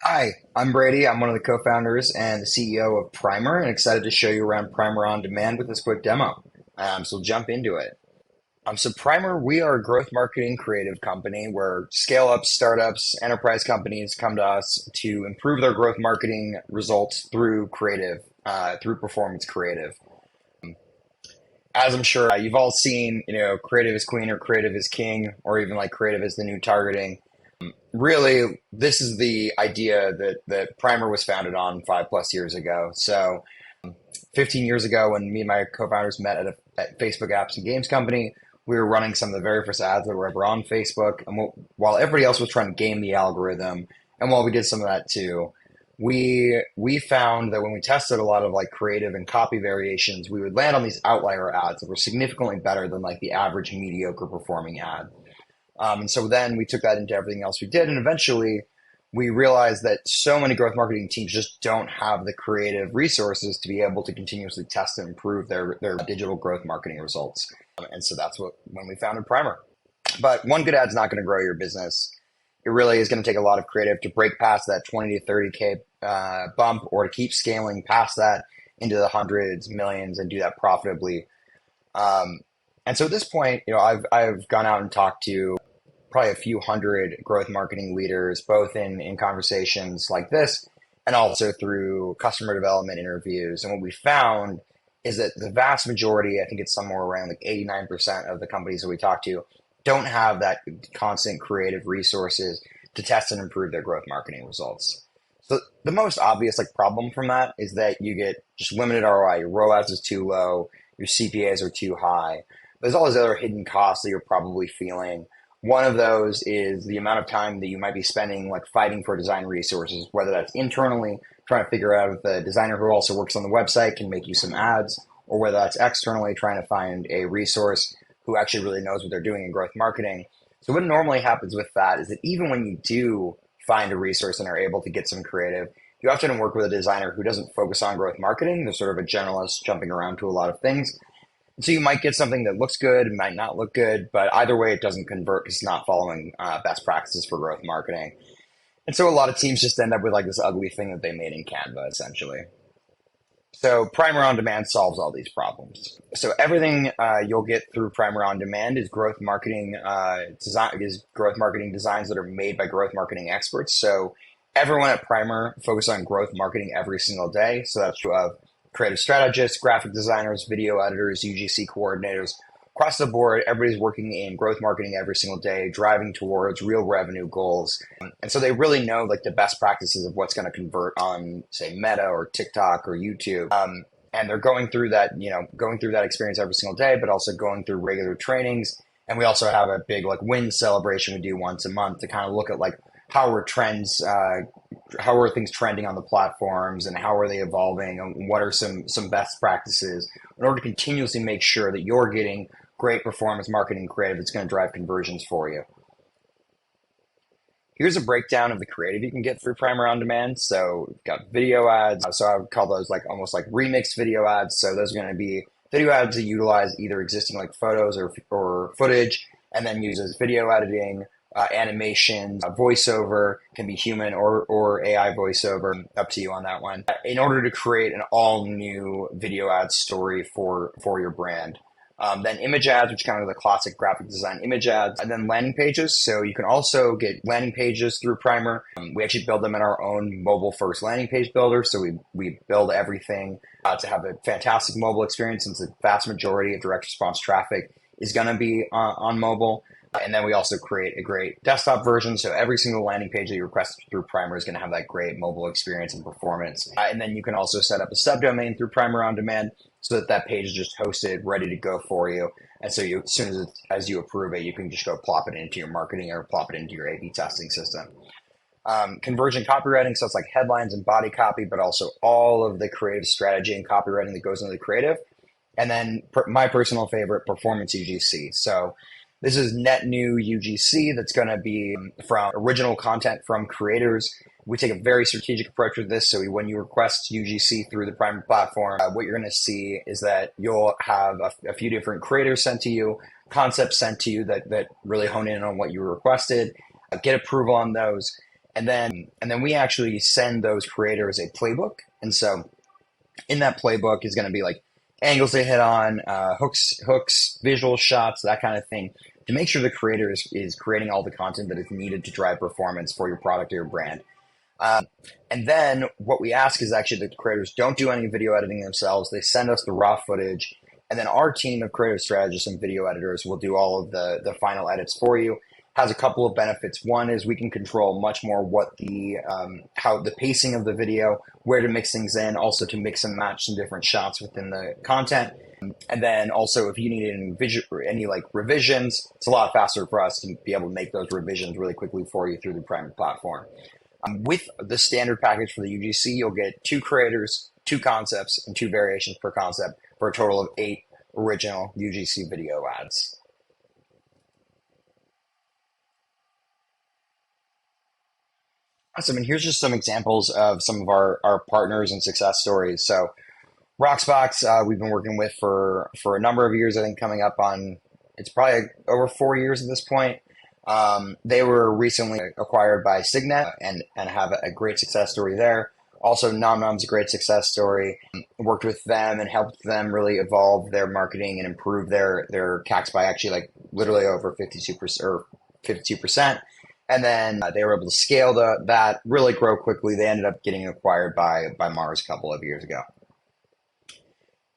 Hi, I'm Brady. I'm one of the co-founders and the CEO of Primer, and excited to show you around Primer on Demand with this quick demo. So jump into it. So Primer, we are a growth marketing creative company where scale-ups, startups, enterprise companies come to us to improve their growth marketing results through creative, through performance creative. As I'm sure you've all seen, creative is queen or creative is king, or even like creative is the new targeting. Really, this is the idea that Primer was founded on 5+ years ago. So 15 years ago, when me and my co-founders met at Facebook Apps and Games Company, we were running some of the very first ads that were ever on Facebook. And while everybody else was trying to game the algorithm, and while we did some of that too, we found that when we tested a lot of like creative and copy variations, we would land on these outlier ads that were significantly better than like the average mediocre performing ad. And so then we took that into everything else we did. And eventually we realized that so many growth marketing teams just don't have the creative resources to be able to continuously test and improve their digital growth marketing results. And so that's when we founded Primer. But one good ad's not going to grow your business. It really is going to take a lot of creative to break past that 20 to 30K bump, or to keep scaling past that into the hundreds, millions, and do that profitably. And so at this point, I've gone out and talked to probably a few hundred growth marketing leaders, both in conversations like this and also through customer development interviews. And what we found is that the vast majority, I think it's somewhere around like 89% of the companies that we talk to, don't have that constant creative resources to test and improve their growth marketing results. So the most obvious like problem from that is that you get just limited ROI. Your ROAS is too low, your CPAs are too high. There's all these other hidden costs that you're probably feeling. One of those is the amount of time that you might be spending like fighting for design resources, whether that's internally trying to figure out if the designer who also works on the website can make you some ads, or whether that's externally trying to find a resource who actually really knows what they're doing in growth marketing. So what normally happens with that is that even when you do find a resource and are able to get some creative, you often work with a designer who doesn't focus on growth marketing. They're sort of a generalist jumping around to a lot of things. So you might get something that looks good, might not look good, but either way, it doesn't convert because it's not following best practices for growth marketing. And so a lot of teams just end up with like this ugly thing that they made in Canva, essentially. So Primer on Demand solves all these problems. So everything you'll get through Primer on Demand is growth marketing designs that are made by growth marketing experts. So everyone at Primer focus on growth marketing every single day. So that's true of creative strategists, graphic designers, video editors, UGC coordinators. Across the board, everybody's working in growth marketing every single day, driving towards real revenue goals. And so they really know like the best practices of what's going to convert on, say, Meta or TikTok or YouTube. And they're going through that, going through that experience every single day, but also going through regular trainings. And we also have a big like win celebration we do once a month to kind of look at like how are things trending on the platforms, and how are they evolving, and what are some best practices in order to continuously make sure that you're getting great performance marketing creative that's going to drive conversions for you. Here's a breakdown of the creative you can get through Primer on Demand. So we've got video ads. So I would call those like almost like remixed video ads. So those are going to be video ads that utilize either existing like photos or footage, and then uses video editing, animations, voiceover, can be human or AI voiceover, up to you on that one, in order to create an all new video ad story for your brand. Then image ads, which kind of the classic graphic design image ads, and then landing pages. So you can also get landing pages through Primer. We actually build them in our own mobile first landing page builder. So we build everything to have a fantastic mobile experience, since the vast majority of direct response traffic is going to be on mobile. And then we also create a great desktop version. So every single landing page that you request through Primer is going to have that great mobile experience and performance. And then you can also set up a subdomain through Primer on Demand so that page is just hosted, ready to go for you. And so as soon as you approve it, you can just go plop it into your marketing or plop it into your A/B testing system. Conversion copywriting, so it's like headlines and body copy, but also all of the creative strategy and copywriting that goes into the creative. And then my personal favorite, performance UGC. So this is net new UGC that's going to be from original content from creators. We take a very strategic approach with this. So when you request UGC through the Primer platform, what you're going to see is that you'll have a few different creators sent to you, concepts sent to you that really hone in on what you requested, get approval on those. And then we actually send those creators a playbook. And so in that playbook is going to be like angles they hit on, hooks, visual shots, that kind of thing, to make sure the creator is creating all the content that is needed to drive performance for your product or your brand. Um, and then what we ask is actually that the creators don't do any video editing themselves. They send us the raw footage, and then our team of creative strategists and video editors will do all of the final edits for you. Has a couple of benefits. One is we can control much more what the how the pacing of the video, where to mix things in, also to mix and match some different shots within the content. And then also if you need any like revisions, it's a lot faster for us to be able to make those revisions really quickly for you through the Primer platform. With the standard package for the UGC, you'll get 2 creators, 2 concepts, and 2 variations per concept for a total of 8 original UGC video ads. Awesome. And here's just some examples of some of our partners and success stories. So Roxbox, we've been working with for a number of years, I think coming up on, it's probably over 4 years at this point. They were recently acquired by Signet and have a great success story there. Also, Nom Nom's a great success story. Worked with them and helped them really evolve their marketing and improve their CACs by actually like literally over 52% or 52%. And then they were able to scale that, really grow quickly. They ended up getting acquired by Mars a couple of years ago.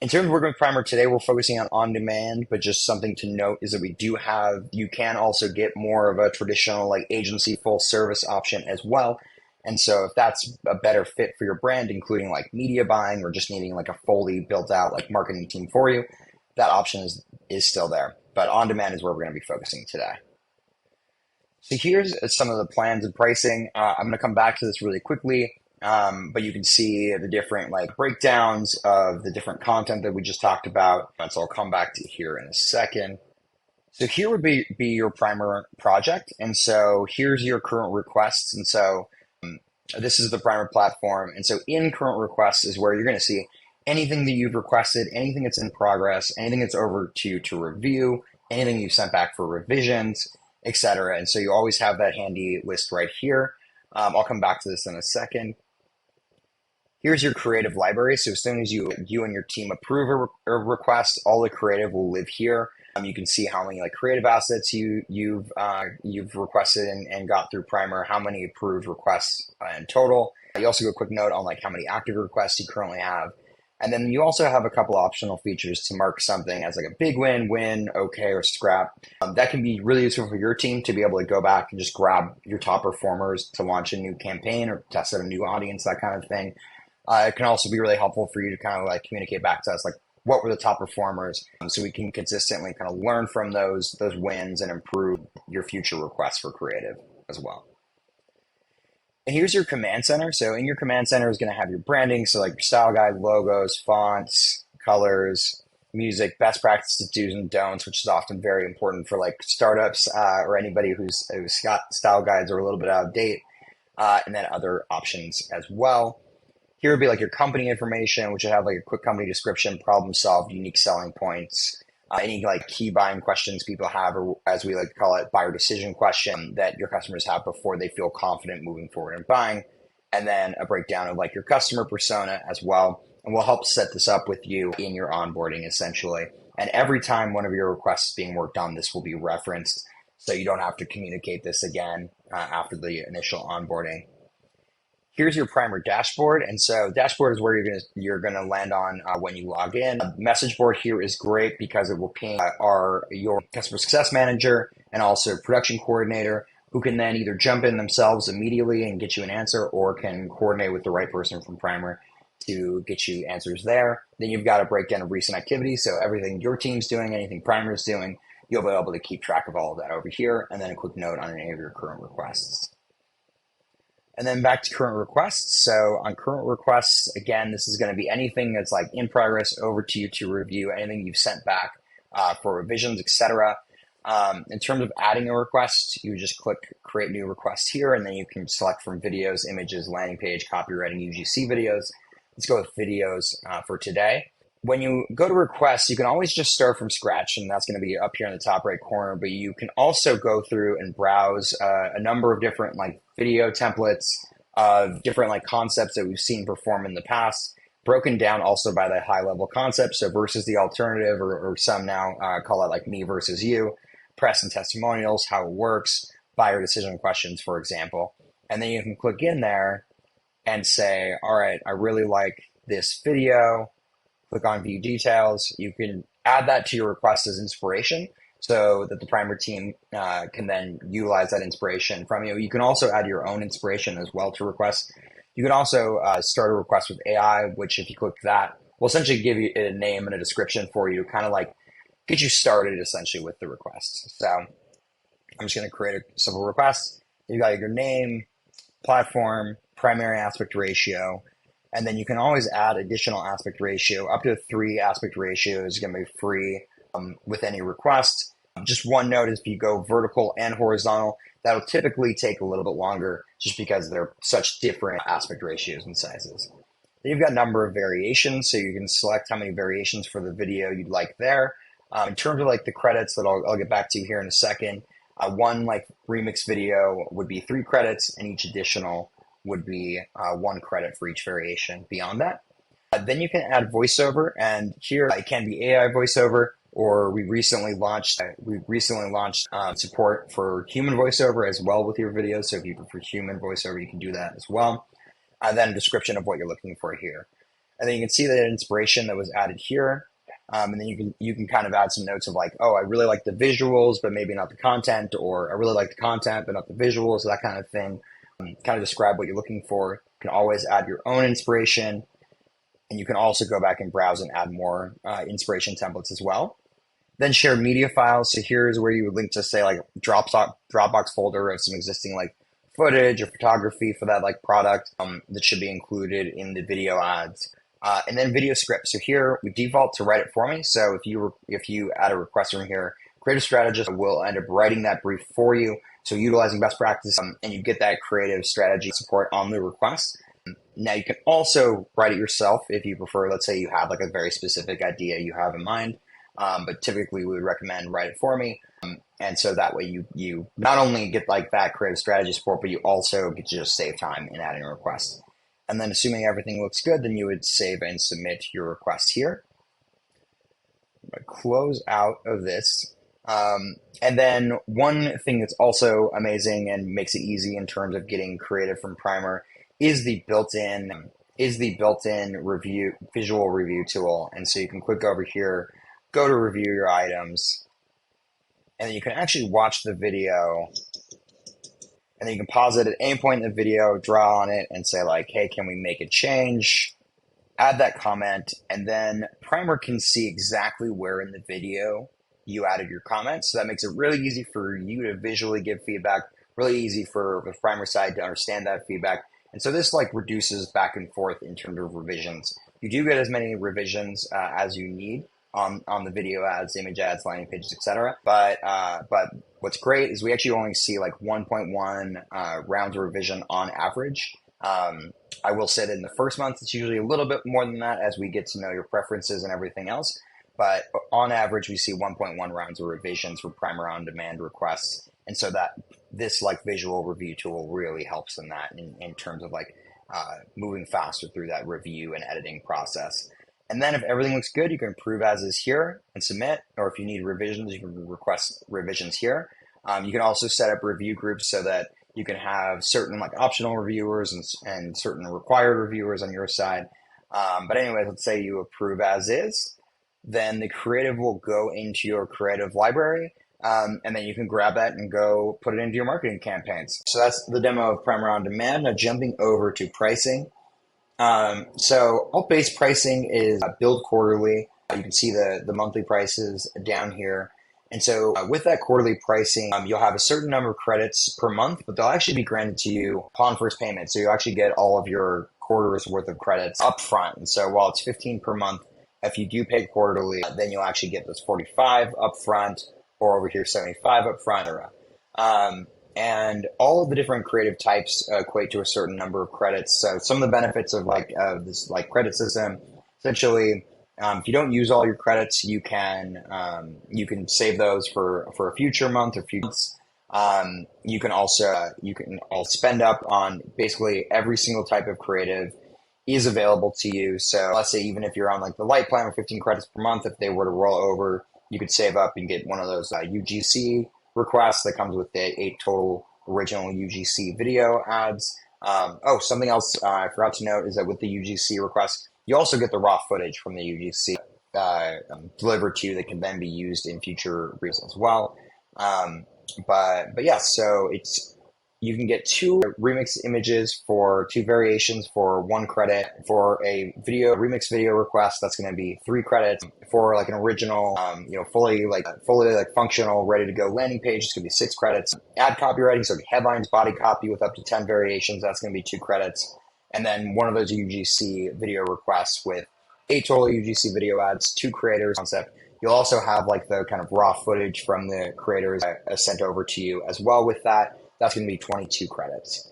In terms of working with Primer today, we're focusing on demand, but just something to note is that you can also get more of a traditional like agency full service option as well. And so if that's a better fit for your brand, including like media buying or just needing like a fully built out like marketing team for you, that option is still there. But on demand is where we're going to be focusing today. So here's some of the plans and pricing. I'm going to come back to this really quickly. But you can see the different like breakdowns of the different content that we just talked about. And so I'll come back to here in a second. So here would be your Primer project. And so here's your current requests. And so this is the Primer platform. And so in current requests is where you're going to see anything that you've requested, anything that's in progress, anything that's over to you to review, anything you've sent back for revisions, etc. And so you always have that handy list right here. I'll come back to this in a second. Here's your creative library. So as soon as you and your team approve a request, all the creative will live here. You can see how many like creative assets you've requested and got through Primer, how many approved requests in total. You also get a quick note on like how many active requests you currently have. And then you also have a couple optional features to mark something as like a big win, okay, or scrap. That can be really useful for your team to be able to go back and just grab your top performers to launch a new campaign or test out a new audience, that kind of thing. It can also be really helpful for you to kind of like communicate back to us, like what were the top performers, so we can consistently kind of learn from those wins and improve your future requests for creative as well. And here's your command center. So in your command center is going to have your branding, so like your style guide, logos, fonts, colors, music, best practices, do's and don'ts, which is often very important for like startups or anybody whose style guides are a little bit out of date, and then other options as well. Here would be like your company information, which would have like a quick company description, problem solved, unique selling points, any like key buying questions people have, or as we like to call it, buyer decision question that your customers have before they feel confident moving forward and buying. And then a breakdown of like your customer persona as well. And we'll help set this up with you in your onboarding essentially. And every time one of your requests is being worked on, this will be referenced, so you don't have to communicate this again after the initial onboarding. Here's your Primer dashboard. And so dashboard is where you're gonna land on when you log in. Message board here is great because it will ping your customer success manager and also production coordinator, who can then either jump in themselves immediately and get you an answer, or can coordinate with the right person from Primer to get you answers there. Then you've got a breakdown of recent activities. So everything your team's doing, anything Primer is doing, you'll be able to keep track of all of that over here. And then a quick note on any of your current requests. And then back to current requests. So on current requests, again, this is going to be anything that's like in progress over to you to review, anything you've sent back for revisions, etc. In terms of adding a request, you just click create new request here, and then you can select from videos, images, landing page, copywriting, UGC videos. Let's go with videos for today. When you go to requests, you can always just start from scratch, and that's going to be up here in the top right corner. But you can also go through and browse a number of different like video templates of different like concepts that we've seen perform in the past, broken down also by the high level concept. So versus the alternative, or some now call it like me versus you, press and testimonials, how it works, buyer decision questions, for example. And then you can click in there and say, all right, I really like this video. Click on view details. You can add that to your request as inspiration so that the primer team can then utilize that inspiration from you. You can also add your own inspiration as well to requests. You can also start a request with AI, which if you click that, will essentially give you a name and a description for you, kind of like get you started essentially with the request. So I'm just going to create a simple request. You got your name, platform, primary aspect ratio, and then you can always add additional aspect ratio. Up to 3 aspect ratios is going to be free with any request. Just one note is if you go vertical and horizontal, that'll typically take a little bit longer just because they're such different aspect ratios and sizes. Then you've got number of variations, so you can select how many variations for the video you'd like there. In terms of like the credits that I'll get back to here in a second, one like remix video would be 3 credits, and each additional would be 1 credit for each variation beyond that. Then you can add voiceover, and here it can be AI voiceover, or we recently launched support for human voiceover as well with your videos. So if you prefer human voiceover, you can do that as well. Then a description of what you're looking for here. And then you can see the inspiration that was added here. And then you can kind of add some notes of like, oh, I really like the visuals, but maybe not the content, or I really like the content, but not the visuals, that kind of thing. Kind of describe what you're looking for. You can always add your own inspiration, and you can also go back and browse and add more inspiration templates as well. Then share media files. So here's where you would link to say like Dropbox folder of some existing like footage or photography for that like product that should be included in the video ads. And then video script. So here we default to write it for me. So if you add a request from here, creative strategist will end up writing that brief for you. So utilizing best practice, and you get that creative strategy support on the request. Now you can also write it yourself if you prefer. Let's say you have like a very specific idea you have in mind, but typically we would recommend write it for me. And so that way you not only get like that creative strategy support, but you also get to just save time in adding a request. And then assuming everything looks good, then you would save and submit your request here. I'm going to close out of this. And then one thing that's also amazing and makes it easy in terms of getting creative from Primer is the built-in visual review tool. And so you can click over here, go to review your items, and then you can actually watch the video, and then you can pause it at any point in the video, draw on it, and say like, hey, can we make a change? Add that comment, and then Primer can see exactly where in the video you added your comments. So that makes it really easy for you to visually give feedback, really easy for the Primer side to understand that feedback. And so this like reduces back and forth in terms of revisions. You do get as many revisions as you need on the video ads, image ads, landing pages, etc. But what's great is we actually only see like 1.1 rounds of revision on average. I will say that in the first month, it's usually a little bit more than that as we get to know your preferences and everything else. But on average, we see 1.1 rounds of revisions for Primer on demand requests. And so that this like visual review tool really helps in that in terms of like moving faster through that review and editing process. And then if everything looks good, you can approve as is here and submit. Or if you need revisions, you can request revisions here. You can also set up review groups so that you can have certain like optional reviewers and certain required reviewers on your side. But anyways, let's say you approve as is. Then the creative will go into your creative library, and then you can grab that and go put it into your marketing campaigns. So that's the demo of Primer on Demand. Now jumping over to pricing. So alt-based pricing is billed quarterly. You can see the monthly prices down here. And so with that quarterly pricing, you'll have a certain number of credits per month, but they'll actually be granted to you upon first payment. So you actually get all of your quarter's worth of credits up front. And so while it's 15 per month, if you do pay quarterly, then you'll actually get those 45 up front, or over here 75 up front. And all of the different creative types equate to a certain number of credits. So some of the benefits of this like credit system, essentially If you don't use all your credits, you can save those for a future month or few months. You can all spend up on basically every single type of creative is available to you. So let's say even if you're on like the light plan with 15 credits per month, if they were to roll over, you could save up and get one of those UGC requests that comes with the 8 total original UGC video ads. Something else I forgot to note is that with the UGC request, you also get the raw footage from the UGC delivered to you that can then be used in future reels as well. But yeah, so you can get 2 remix images for 2 variations for 1 credit. For a remix video request, that's going to be 3 credits. For like an original, fully functional, ready to go landing page, it's going to be 6 credits. Ad copywriting, so headlines, body copy with up to 10 variations, that's going to be 2 credits. And then one of those UGC video requests with 8 total UGC video ads, 2 creators concept. You'll also have like the kind of raw footage from the creators sent over to you as well with that. That's going to be 22 credits.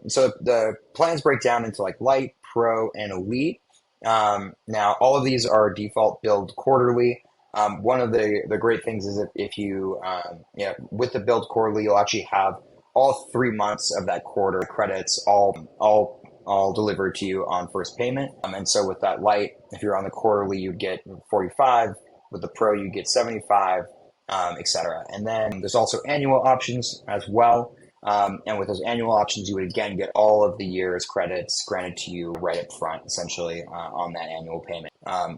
So the plans break down into like light, pro, and elite. Now, all of these are default billed quarterly. One of the great things is that if you, with the billed quarterly, you'll actually have all 3 months of that quarter credits all delivered to you on first payment. And so with that light, if you're on the quarterly, you get 45. With the pro, you get 75, etc. And then there's also annual options as well. And with those annual options, you would again get all of the year's credits granted to you right up front, essentially, on that annual payment.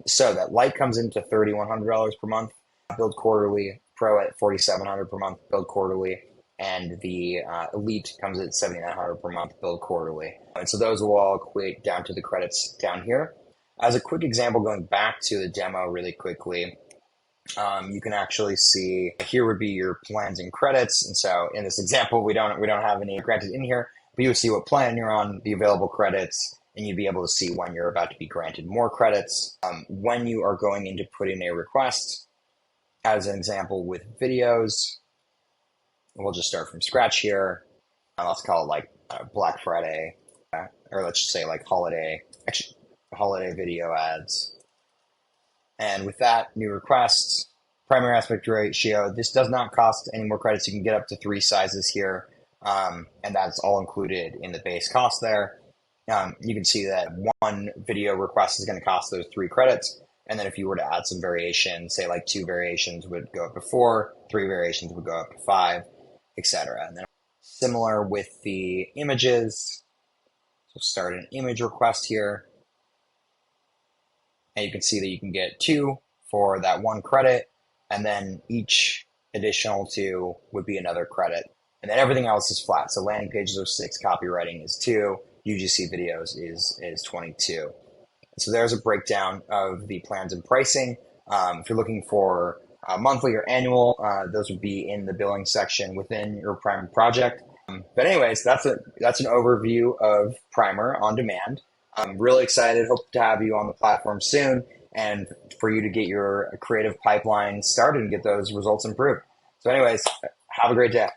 So that light comes into $3,100 per month, billed quarterly, pro at $4,700 per month, billed quarterly, and the elite comes at $7,900 per month, billed quarterly. And so those will all equate down to the credits down here. As a quick example, going back to the demo really quickly, you can actually see here would be your plans and credits. And so in this example, we don't have any granted in here, but you would see what plan you're on, the available credits, and you'd be able to see when you're about to be granted more credits. When you are going in to put in a request, as an example with videos, we'll just start from scratch here. Let's call it like Black Friday, or let's just say like holiday video ads. And with that, new requests, primary aspect ratio, this does not cost any more credits. You can get up to 3 sizes here, and that's all included in the base cost there. You can see that 1 video request is going to cost those 3 credits. And then if you were to add some variation, say like 2 variations would go up to 4, 3 variations would go up to 5, etc. And then similar with the images. So start an image request here. And you can see that you can get 2 for that 1 credit, and then each additional 2 would be another credit. And then everything else is flat. So landing pages are 6, copywriting is 2, UGC videos is 22. So there's a breakdown of the plans and pricing. If you're looking for monthly or annual, those would be in the billing section within your Primer project. But anyways, that's an overview of Primer on Demand. I'm really excited. Hope to have you on the platform soon and for you to get your creative pipeline started and get those results improved. So anyways, have a great day.